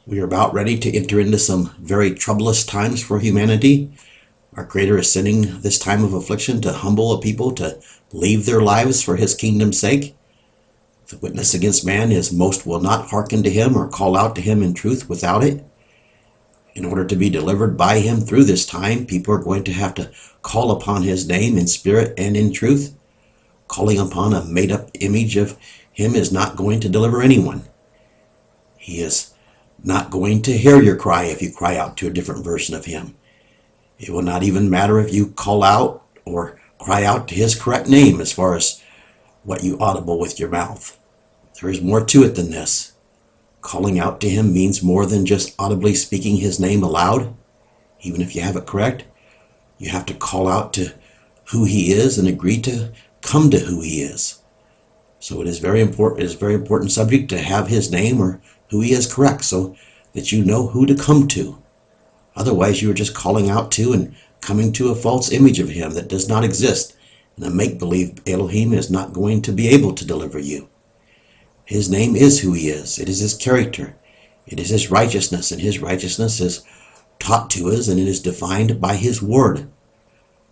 We are about ready to enter into some very troublous times for humanity. Our Creator is sending this time of affliction to humble a people to leave their lives for His kingdom's sake. The witness against man is most will not hearken to Him or call out to Him in truth without it. In order to be delivered by Him through this time, people are going to have to call upon His name in spirit and in truth. Calling upon a made-up image of Him is not going to deliver anyone. He is not going to hear your cry if you cry out to a different version of Him. It will not even matter if you call out or cry out to His correct name as far as what you audible with your mouth. There is more to it than this. Calling out to Him means more than just audibly speaking His name aloud. Even if you have it correct, you have to call out to who He is and agree to come to who He is. So it is very important. It is a very important subject to have His name or who He is correct, so that you know who to come to. Otherwise, you are just calling out to and coming to a false image of Him that does not exist, and a make-believe Elohim is not going to be able to deliver you. His name is who He is. It is His character. It is His righteousness, and His righteousness is taught to us, and it is defined by His word.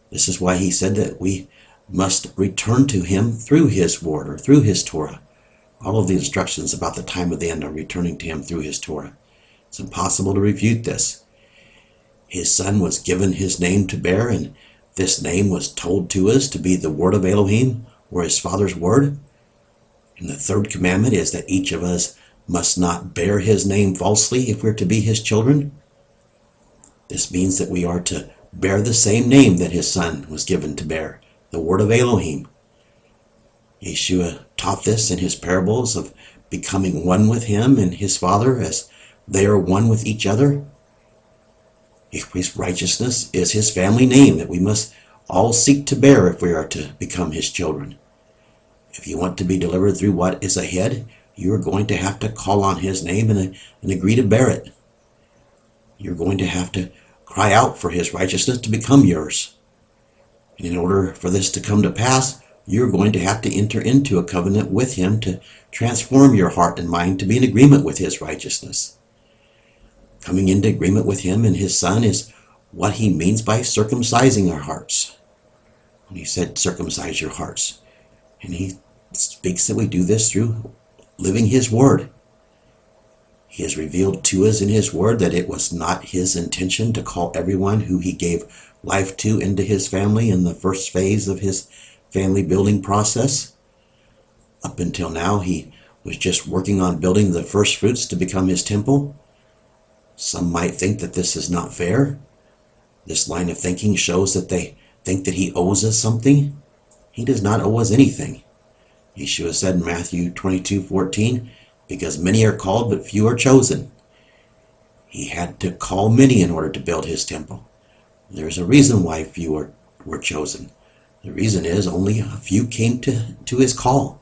This is why He said that we must return to Him through His word or through His Torah. All of the instructions about the time of the end are returning to Him through His Torah. It's impossible to refute this. His Son was given His name to bear, and this name was told to us to be the word of Elohim, or His Father's word. And the third commandment is that each of us must not bear His name falsely if we're to be His children. This means that we are to bear the same name that His Son was given to bear, the word of Elohim. Yeshua taught this in His parables of becoming one with Him and His Father as they are one with each other. His righteousness is His family name that we must all seek to bear if we are to become His children. If you want to be delivered through what is ahead, you are going to have to call on His name and agree to bear it. You're going to have to cry out for His righteousness to become yours. And in order for this to come to pass, you're going to have to enter into a covenant with Him to transform your heart and mind to be in agreement with His righteousness. Coming into agreement with Him and His Son is what He means by circumcising our hearts. When He said, circumcise your hearts. And He speaks that we do this through living His word. He has revealed to us in His word that it was not His intention to call everyone who He gave life to into His family in the first phase of His family building process. Up until now, He was just working on building the first fruits to become His temple. Some might think that this is not fair. This line of thinking shows that they think that He owes us something. He does not owe us anything. Yeshua said in Matthew 22:14, because many are called, but few are chosen. He had to call many in order to build His temple. There's a reason why few were chosen. The reason is only a few came to His call.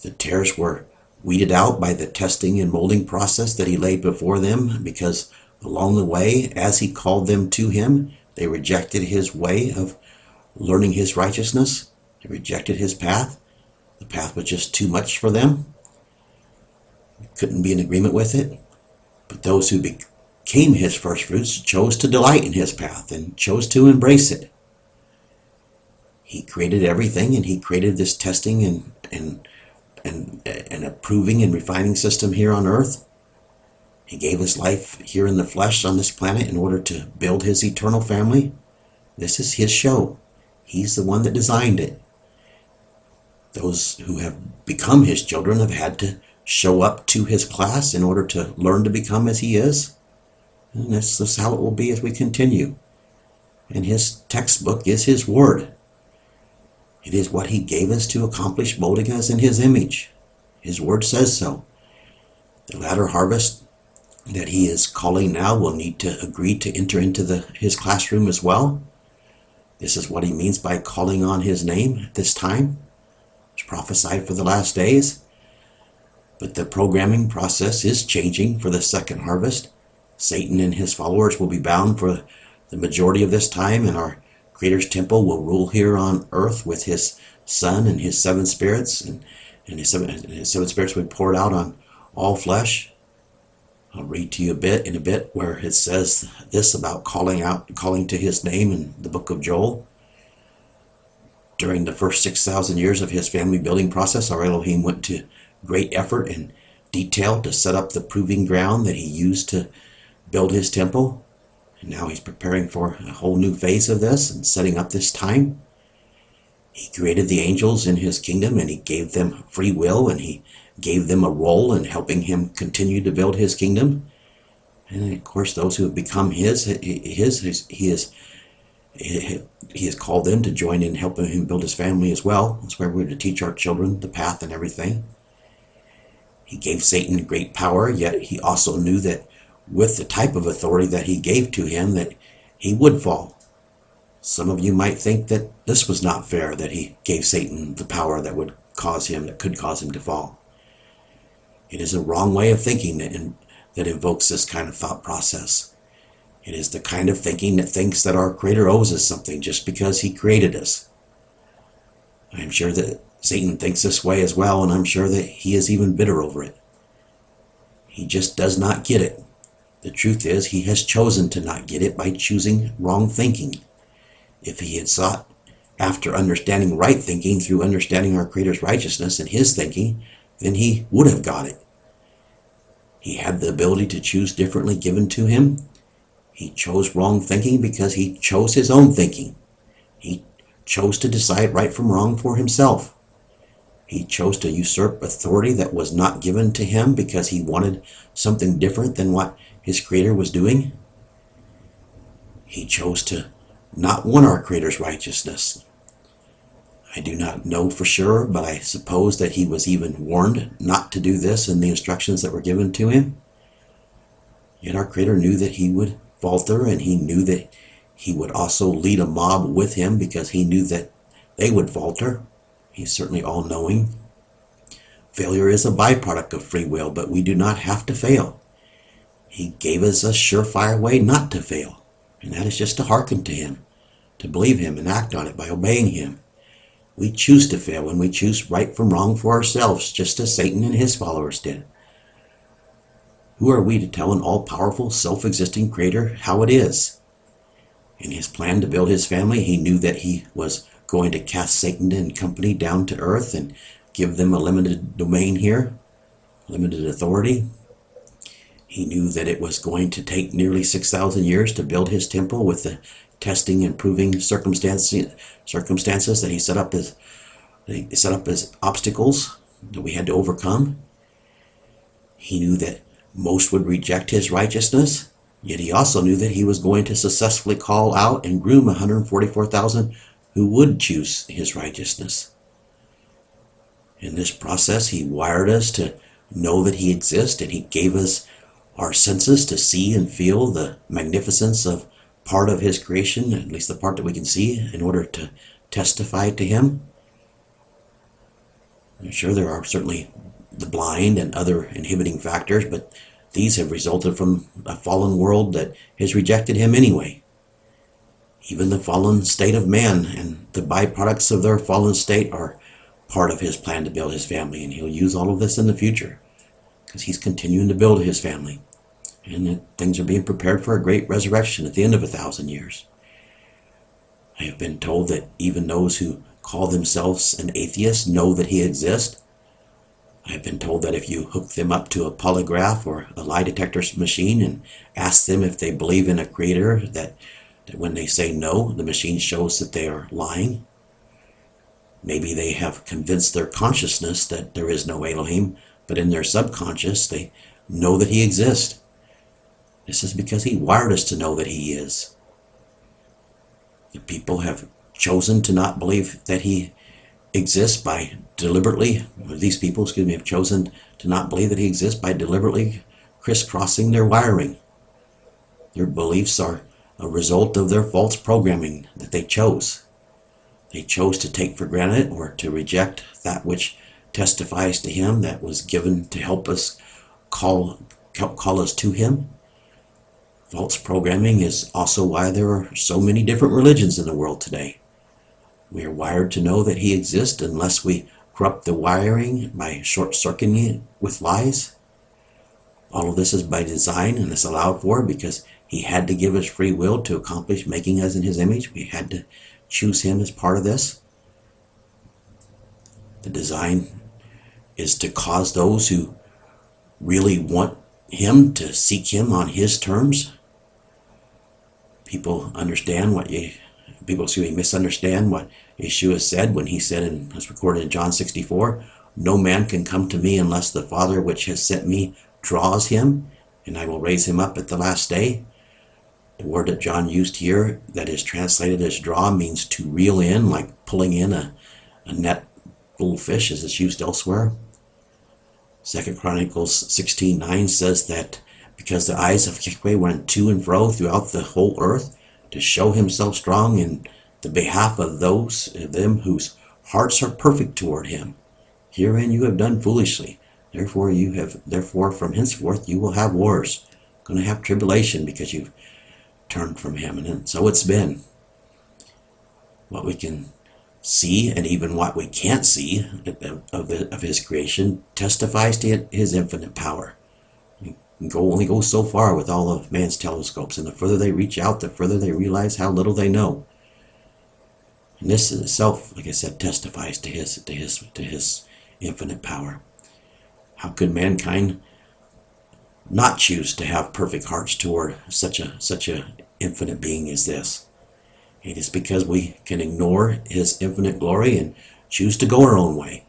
The tares were weeded out by the testing and molding process that He laid before them, because along the way, as He called them to Him, they rejected His way of learning His righteousness. They rejected His path. The path was just too much for them. They couldn't be in agreement with it. But those who became His first fruits chose to delight in His path and chose to embrace it. He created everything, and He created this testing and approving and refining system here on earth. He gave His life here in the flesh on this planet in order to build His eternal family. This is His show. He's the one that designed it. Those who have become His children have had to show up to His class in order to learn to become as He is. And this is how it will be as we continue. And His textbook is His word. It is what He gave us to accomplish molding us in His image. His word says so. The latter harvest that He is calling now will need to agree to enter into His classroom as well. This is what He means by calling on His name at this time. It's prophesied for the last days. But the programming process is changing for the second harvest. Satan and his followers will be bound for the majority of this time, and our Creator's temple will rule here on earth with His Son and His seven spirits, and His seven spirits will be poured out on all flesh. I'll read to you in a bit where it says this about calling to his name in the book of Joel. During the first 6,000 years of his family building process, our Elohim went to great effort and detail to set up the proving ground that he used to build his temple. And now he's preparing for a whole new phase of this and setting up this time. He created the angels in his kingdom, and he gave them free will, and he gave them a role in helping him continue to build his kingdom. And of course, those who have become he has called them to join in helping him build his family as well. That's why we're to teach our children the path and everything. He gave Satan great power, yet he also knew that with the type of authority that he gave to him, that he would fall. Some of you might think that this was not fair, that he gave Satan the power that could cause him to fall. It is a wrong way of thinking that invokes this kind of thought process. It is the kind of thinking that thinks that our Creator owes us something just because he created us. I'm sure that Satan thinks this way as well, and I'm sure that he is even bitter over it. He just does not get it. The truth is, he has chosen to not get it by choosing wrong thinking. If he had sought after understanding right thinking through understanding our Creator's righteousness and his thinking, then he would have got it. He had the ability to choose differently given to him. He chose wrong thinking because he chose his own thinking. He chose to decide right from wrong for himself. He chose to usurp authority that was not given to him because he wanted something different than what his Creator was doing. He chose to not want our Creator's righteousness. I do not know for sure, but I suppose that he was even warned not to do this in the instructions that were given to him. Yet our Creator knew that he would falter, and he knew that he would also lead a mob with him because he knew that they would falter. He's certainly all-knowing. Failure is a byproduct of free will, but we do not have to fail. He gave us a surefire way not to fail, and that is just to hearken to him, to believe him and act on it by obeying him. We choose to fail when we choose right from wrong for ourselves, just as Satan and his followers did. Who are we to tell an all-powerful, self-existing Creator how it is? In his plan to build his family, he knew that he was going to cast Satan and company down to earth and give them a limited domain here, limited authority. He knew that it was going to take nearly 6,000 years to build his temple with the testing and proving circumstances that he set up as obstacles that we had to overcome. He knew that most would reject his righteousness, yet he also knew that he was going to successfully call out and groom 144,000 who would choose his righteousness. In this process, he wired us to know that he exists, and he gave us our senses to see and feel the magnificence of part of his creation, at least the part that we can see, in order to testify to him. I'm sure there are certainly the blind and other inhibiting factors, but these have resulted from a fallen world that has rejected him anyway. Even the fallen state of man and the byproducts of their fallen state are part of his plan to build his family, and he'll use all of this in the future because he's continuing to build his family, and that things are being prepared for a great resurrection at the end of 1,000 years. I have been told that even those who call themselves an atheist know that he exists. I have been told that if you hook them up to a polygraph or a lie detector machine and ask them if they believe in a Creator, that when they say no, the machine shows that they are lying. Maybe they have convinced their consciousness that there is no Elohim, but in their subconscious they know that he exists. This is because he wired us to know that he is. The people have chosen to not believe that he exists by these people have chosen to not believe that he exists by deliberately crisscrossing their wiring. Their beliefs are a result of their false programming that they chose. They chose to take for granted or to reject that which testifies to him, that was given to help us call us to him. False programming is also why there are so many different religions in the world today. We are wired to know that he exists unless we corrupt the wiring by short-circuiting it with lies. All of this is by design, and it's allowed for because he had to give us free will to accomplish making us in his image. We had to choose him as part of this. The design is to cause those who really want him to seek him on his terms. People misunderstand what Yeshua said when he said, and it's recorded in John 64, "No man can come to me unless the Father which has sent me draws him, and I will raise him up at the last day." The word that John used here that is translated as draw means to reel in, like pulling in a net full of fish as it's used elsewhere. 2 Chronicles 16:9 says that because the eyes of Yehweh went to and fro throughout the whole earth to show himself strong in the behalf of those of them whose hearts are perfect toward him. Herein you have done foolishly. Therefore from henceforth you will have wars. Going to have tribulation because you've turned from him. And so it's been. What we can see and even what we can't see of his creation testifies to his infinite power. Only go so far with all of man's telescopes, and the further they reach out, the further they realize how little they know. And this in itself, like I said, testifies to his infinite power. How could mankind not choose to have perfect hearts toward such a infinite being as this? It is because we can ignore his infinite glory and choose to go our own way.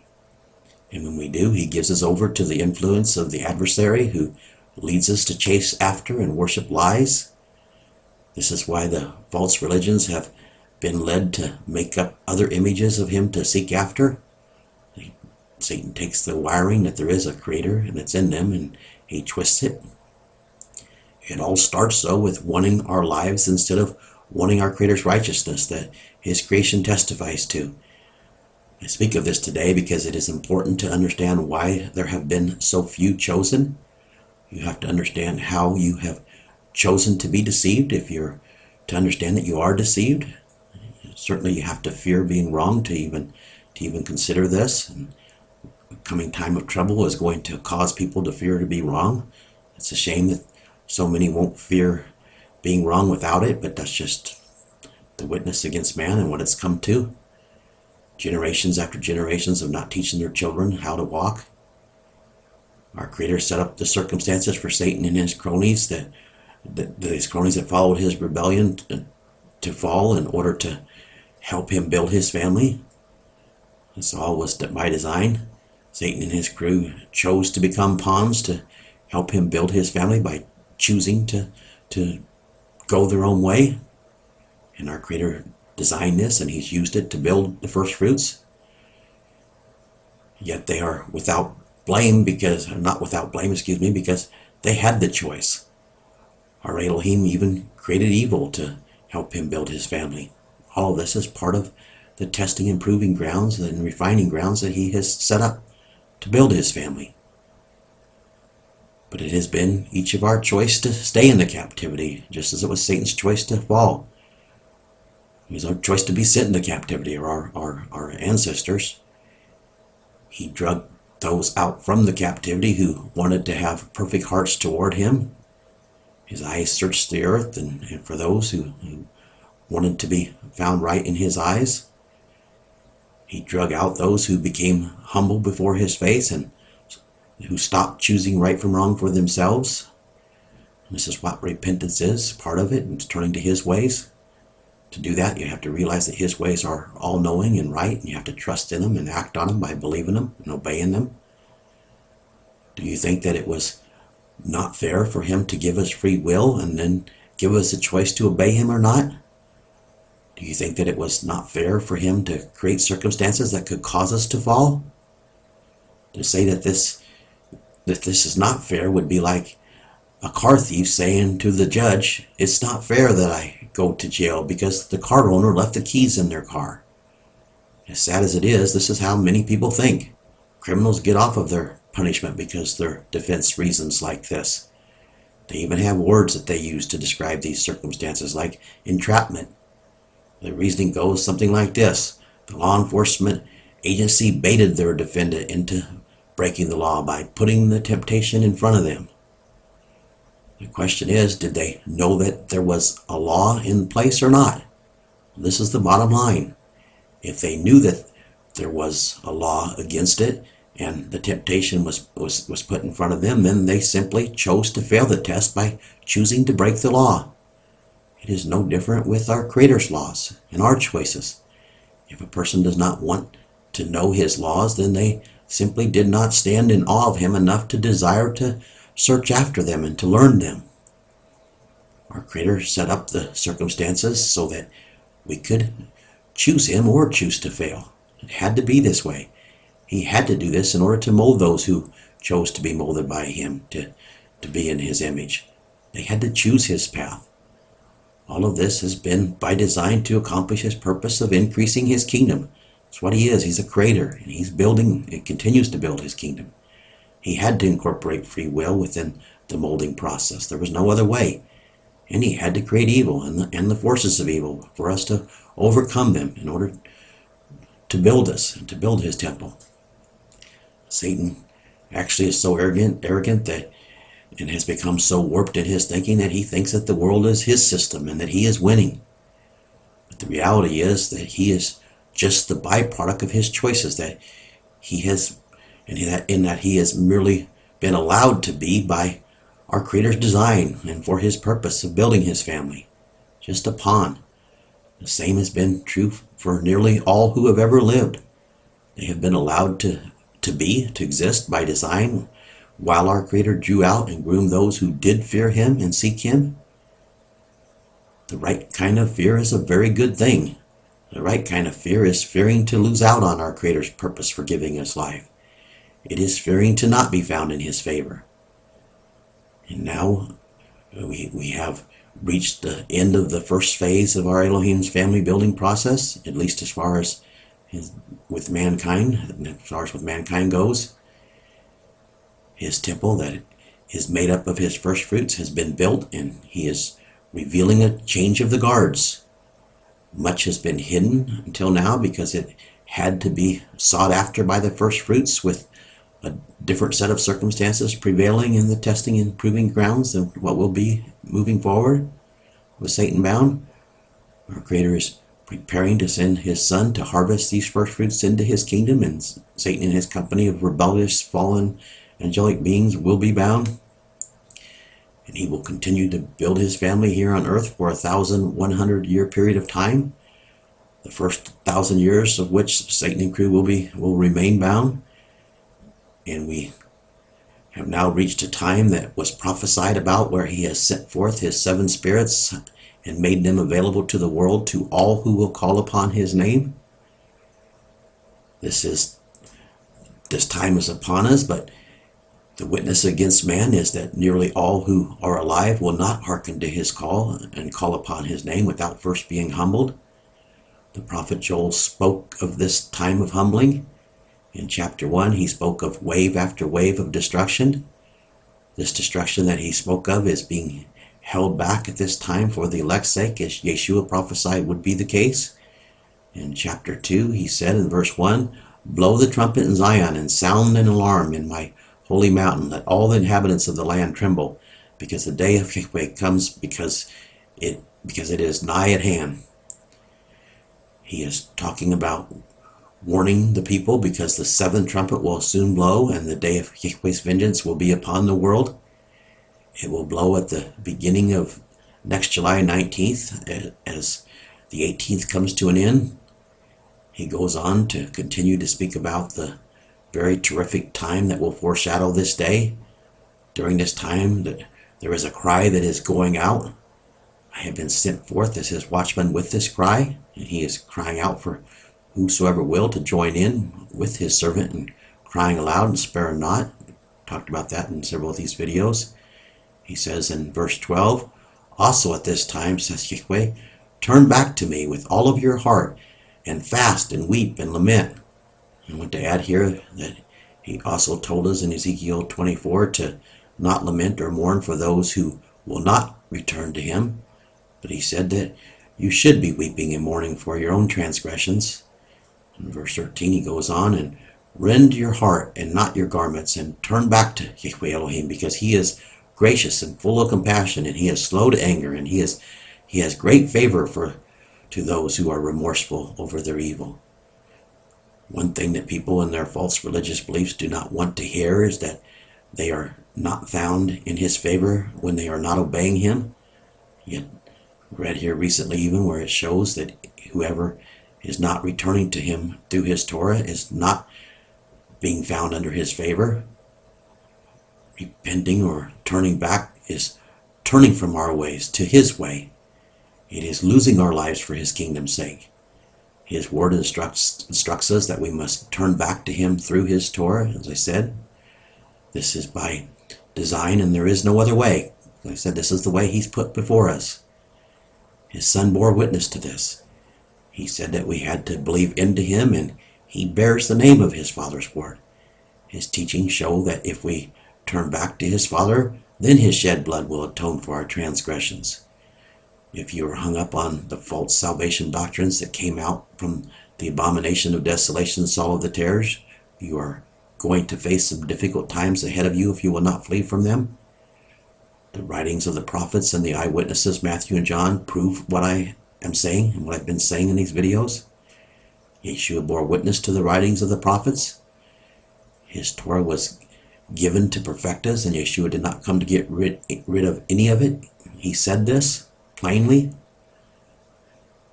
And when we do, he gives us over to the influence of the adversary who leads us to chase after and worship lies. This is why the false religions have been led to make up other images of him to seek after. Satan takes the wiring that there is a creator and it's in them, and he twists it. It all starts though with wanting our lives instead of wanting our creator's righteousness that his creation testifies to. I speak of this today because it is important to understand why there have been so few chosen. You have to understand how you have chosen to be deceived if you're to understand that you are deceived. Certainly you have to fear being wrong to even consider this. And a coming time of trouble is going to cause people to fear to be wrong. It's a shame that so many won't fear being wrong without it, but that's just the witness against man and what it's come to. Generations after generations of not teaching their children how to walk. Our Creator set up the circumstances for Satan and his cronies these cronies that followed his rebellion to fall in order to help him build his family. This all was by design. Satan and his crew chose to become pawns to help him build his family by choosing to go their own way. And our Creator designed this, and he's used it to build the first fruits. Yet they are not without blame because they had the choice. Our Elohim even created evil to help him build his family. All of this is part of the testing and proving grounds and refining grounds that he has set up to build his family. But it has been each of our choice to stay in the captivity, just as it was Satan's choice to fall. It was our choice to be sent into captivity, or our ancestors. He drug those out from the captivity who wanted to have perfect hearts toward him. His eyes searched the earth, and for those who wanted to be found right in his eyes. He drug out those who became humble before his face and who stopped choosing right from wrong for themselves. And this is what repentance is, part of it, and it's turning to his ways. To do that, you have to realize that his ways are all-knowing and right, and you have to trust in them and act on them by believing them and obeying them. Do you think that it was not fair for him to give us free will and then give us a choice to obey him or not? Do you think that it was not fair for him to create circumstances that could cause us to fall? To say that this is not fair would be like a car thief saying to the judge, "It's not fair that I go to jail because the car owner left the keys in their car." As sad as it is, this is how many people think. Criminals get off of their punishment because their defense reasons like this. They even have words that they use to describe these circumstances, like entrapment. The reasoning goes something like this: the law enforcement agency baited their defendant into breaking the law by putting the temptation in front of them. The question is, did they know that there was a law in place or not? This is the bottom line. If they knew that there was a law against it and the temptation was put in front of them, then they simply chose to fail the test by choosing to break the law. It is no different with our Creator's laws and our choices. If a person does not want to know his laws, then they simply did not stand in awe of him enough to desire to search after them and to learn them. Our Creator set up the circumstances so that we could choose him or choose to fail. It had to be this way. He had to do this in order to mold those who chose to be molded by him, to be in his image. They had to choose his path. All of this has been by design to accomplish his purpose of increasing his kingdom. That's what he is. He's a creator, and he's building and continues to build his kingdom. He had to incorporate free will within the molding process. There was no other way. And he had to create evil and the forces of evil for us to overcome them in order to build us and to build his temple. Satan actually is so arrogant that and has become so warped in his thinking that he thinks that the world is his system and that he is winning. But the reality is that he is just the byproduct of his choices, that he has, and in that he has merely been allowed to be by our Creator's design and for his purpose of building his family. Just a pawn. The same has been true for nearly all who have ever lived. They have been allowed to exist by design, while our Creator drew out and groomed those who did fear him and seek him. The right kind of fear is a very good thing. The right kind of fear is fearing to lose out on our Creator's purpose for giving us life. It is fearing to not be found in his favor. And now we have reached the end of the first phase of our Elohim's family building process, at least as far as with mankind goes. His temple that is made up of his first fruits has been built, and he is revealing a change of the guards. Much has been hidden until now because it had to be sought after by the first fruits, with a different set of circumstances prevailing in the testing and proving grounds than what will be moving forward with Satan bound. Our Creator is preparing to send his Son to harvest these first fruits into his kingdom, and Satan and his company of rebellious, fallen, angelic beings will be bound. And he will continue to build his family here on earth for 1,100-year period of time, the first 1,000 years of which Satan and crew will remain bound. And we have now reached a time that was prophesied about, where he has sent forth his 7 spirits and made them available to the world, to all who will call upon his name. This time is upon us, but the witness against man is that nearly all who are alive will not hearken to his call and call upon his name without first being humbled. The prophet Joel spoke of this time of humbling. In chapter 1, he spoke of wave after wave of destruction. This destruction that he spoke of is being held back at this time for the elect's sake, as Yeshua prophesied would be the case. In chapter 2, he said in verse 1, "Blow the trumpet in Zion and sound an alarm in my holy mountain. Let all the inhabitants of the land tremble, because the day of Yehweh comes, because it is nigh at hand." He is talking about warning the people, because the 7th trumpet will soon blow, and the day of Yehweh's vengeance will be upon the world. It will blow at the beginning of next July 19th, as the 18th comes to an end. He goes on to continue to speak about the very terrific time that will foreshadow this day. During this time, there is a cry that is going out. I have been sent forth as his watchman with this cry, and he is crying out for whosoever will to join in with his servant and crying aloud and sparing not. Talked about that in several of these videos. He says in verse 12, "Also at this time, says Yehweh, turn back to me with all of your heart, and fast and weep and lament." I want to add here that he also told us in Ezekiel 24 to not lament or mourn for those who will not return to him, but he said that you should be weeping and mourning for your own transgressions. In verse 13 he goes on, "And rend your heart and not your garments, and turn back to Yehweh Elohim, because he is gracious and full of compassion, and he is slow to anger, and he has great favor to those who are remorseful over their evil. One thing that people in their false religious beliefs do not want to hear is that they are not found in his favor when they are not obeying him. Yet read here recently even where it shows that whoever is not returning to him through his Torah is not being found under his favor. Repenting or turning back is turning from our ways to his way. It is losing our lives for his kingdom's sake. His word instructs us that we must turn back to him through his Torah, as I said. This is by design, and there is no other way. As I said, this is the way he's put before us. His son bore witness to this. He said that we had to believe into him, and he bears the name of his Father's word. His teachings show that if we turn back to his Father, then his shed blood will atone for our transgressions. If you are hung up on the false salvation doctrines that came out from the abomination of desolation, Saul of the Tares, you are going to face some difficult times ahead of you if you will not flee from them. The writings of the prophets and the eyewitnesses, Matthew and John, prove what I am saying and what I've been saying in these videos. Yeshua bore witness to the writings of the prophets. His Torah was given to perfect us, and Yeshua did not come to get rid of any of it. He said this plainly.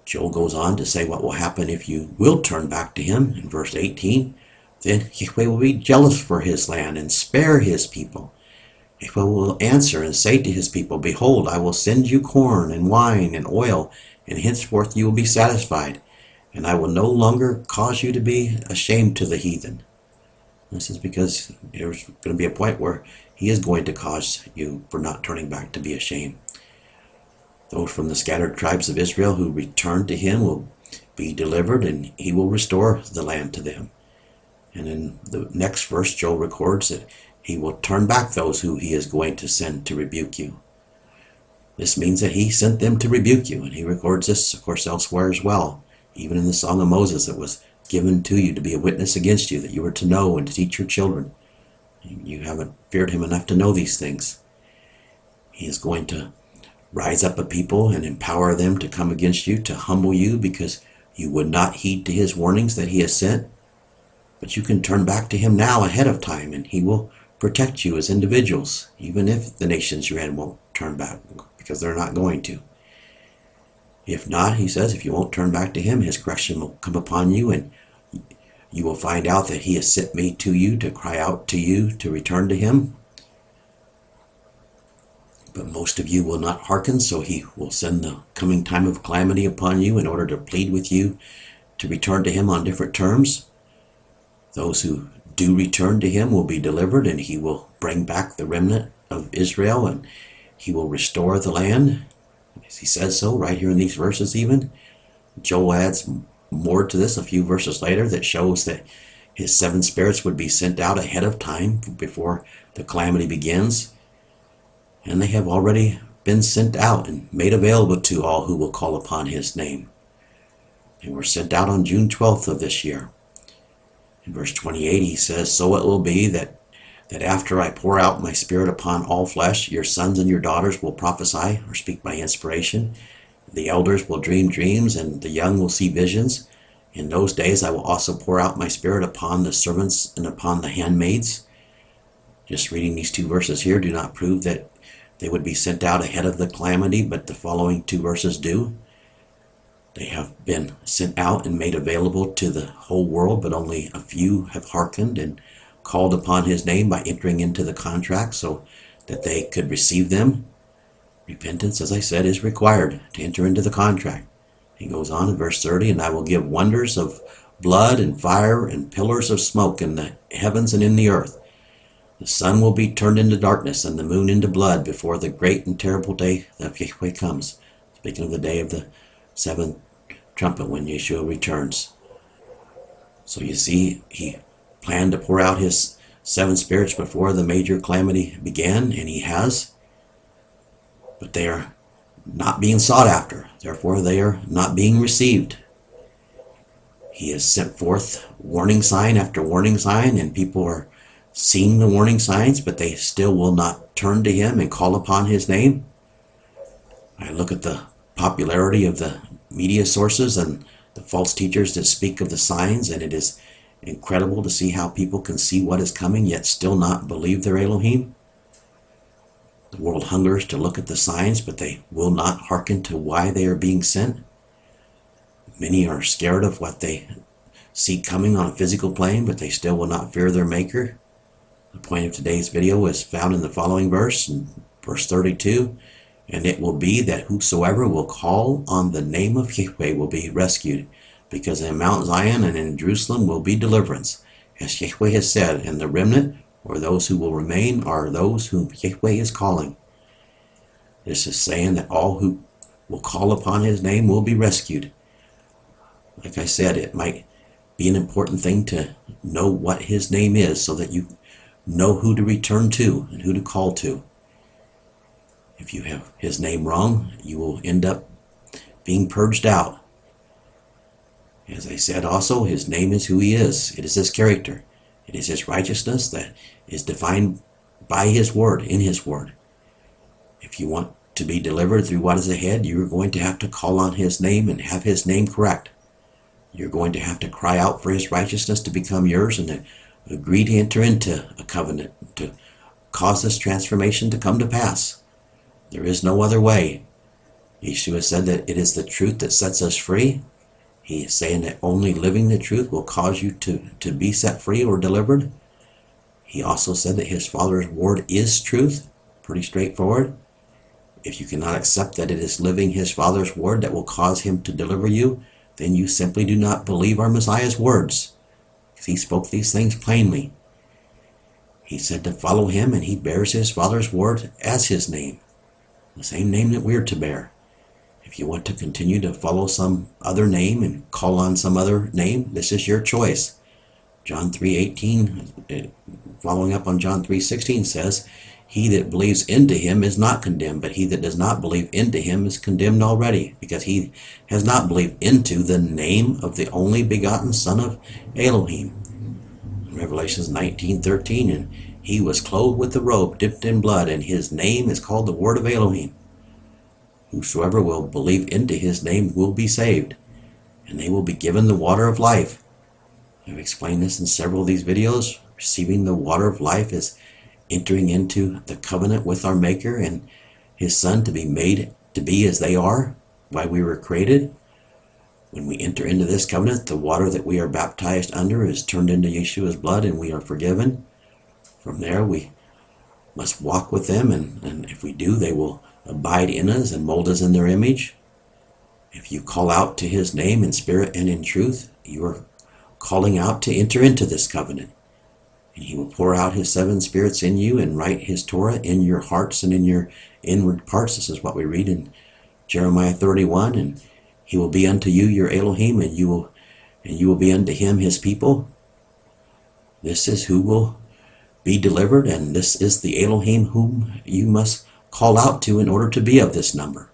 Joel goes on to say what will happen if you will turn back to him in verse 18. Then Yehweh will be jealous for his land and spare his people. Yehweh will answer and say to his people, behold, I will send you corn and wine and oil, and henceforth you will be satisfied, and I will no longer cause you to be ashamed to the heathen. This is because there's going to be a point where he is going to cause you, for not turning back, to be ashamed. Those from the scattered tribes of Israel who return to him will be delivered, and he will restore the land to them. And in the next verse, Joel records that he will turn back those who he is going to send to rebuke you. This means that he sent them to rebuke you, and he records this, of course, elsewhere as well. Even in the Song of Moses, it was given to you to be a witness against you, that you were to know and to teach your children. You haven't feared him enough to know these things. He is going to rise up a people and empower them to come against you, to humble you, because you would not heed to his warnings that he has sent. But you can turn back to him now ahead of time, and he will protect you as individuals, even if the nations you're in won't turn back, because they're not going to. If not, he says, if you won't turn back to him, his correction will come upon you, and you will find out that he has sent me to you to cry out to you to return to him. But most of you will not hearken, so he will send the coming time of calamity upon you in order to plead with you to return to him on different terms. Those who do return to him will be delivered, and he will bring back the remnant of Israel, and he will restore the land, as he says so right here in these verses even. Joel adds more to this a few verses later that shows that his 7 spirits would be sent out ahead of time before the calamity begins. And they have already been sent out and made available to all who will call upon his name. They were sent out on June 12th of this year. In verse 28 he says, so it will be that after I pour out my spirit upon all flesh, your sons and your daughters will prophesy or speak by inspiration. The elders will dream dreams, and the young will see visions. In those days I will also pour out my spirit upon the servants and upon the handmaids. Just reading these 2 verses here do not prove that they would be sent out ahead of the calamity, but the following 2 verses do. They have been sent out and made available to the whole world, but only a few have hearkened and called upon his name by entering into the contract so that they could receive them. Repentance, as I said, is required to enter into the contract. He goes on in verse 30, and I will give wonders of blood and fire and pillars of smoke in the heavens and in the earth. The sun will be turned into darkness and the moon into blood before the great and terrible day of Yahweh comes. Speaking of the day of the 7th trumpet when Yeshua returns. So you see, he planned to pour out his 7 spirits before the major calamity began, and he has. But they are not being sought after. Therefore, they are not being received. He has sent forth warning sign after warning sign, and people are seen the warning signs, but they still will not turn to him and call upon his name. I look at the popularity of the media sources and the false teachers that speak of the signs, and it is incredible to see how people can see what is coming yet still not believe their Elohim. The world hungers to look at the signs, but they will not hearken to why they are being sent. Many are scared of what they see coming on a physical plane, but they still will not fear their Maker. The point of today's video is found in the following verse, in verse 32. And it will be that whosoever will call on the name of Yehweh will be rescued, because in Mount Zion and in Jerusalem will be deliverance. As Yehweh has said, and the remnant, or those who will remain, are those whom Yehweh is calling. This is saying that all who will call upon his name will be rescued. Like I said, it might be an important thing to know what his name is so that you know who to return to and who to call to. If you have his name wrong, you will end up being purged out. As I said also, his name is who he is. It is his character. It is his righteousness that is defined by his word, in his word. If you want to be delivered through what is ahead, you are going to have to call on his name and have his name correct. You're going to have to cry out for his righteousness to become yours and to agree to enter into a covenant to cause this transformation to come to pass. There is no other way. Yeshua said that it is the truth that sets us free. He is saying that only living the truth will cause you to be set free or delivered. He also said that his Father's word is truth. Pretty straightforward. If you cannot accept that it is living his Father's word that will cause him to deliver you, then you simply do not believe our Messiah's words. Because he spoke these things plainly. He said to follow him, and he bears his Father's word as his name. The same name that we're to bear. If you want to continue to follow some other name and call on some other name, this is your choice. John 3:18, following up on John 3:16 says, he that believes into him is not condemned, but he that does not believe into him is condemned already, because he has not believed into the name of the only begotten Son of Elohim. Revelations 19:13, and he was clothed with a robe dipped in blood, and his name is called the Word of Elohim. Whosoever will believe into his name will be saved, and they will be given the water of life. I've explained this in several of these videos. Receiving the water of life is entering into the covenant with our Maker and his Son to be made to be as they are, why we were created. When we enter into this covenant, the water that we are baptized under is turned into Yeshua's blood, and we are forgiven. From there, we must walk with them, and if we do, they will abide in us and mold us in their image. If you call out to his name in spirit and in truth, you are calling out to enter into this covenant. And he will pour out his 7 spirits in you and write his Torah in your hearts and in your inward parts. This is what we read in Jeremiah 31. And he will be unto you your Elohim, and you will be unto him his people. This is who will be delivered, and this is the Elohim whom you must call out to in order to be of this number.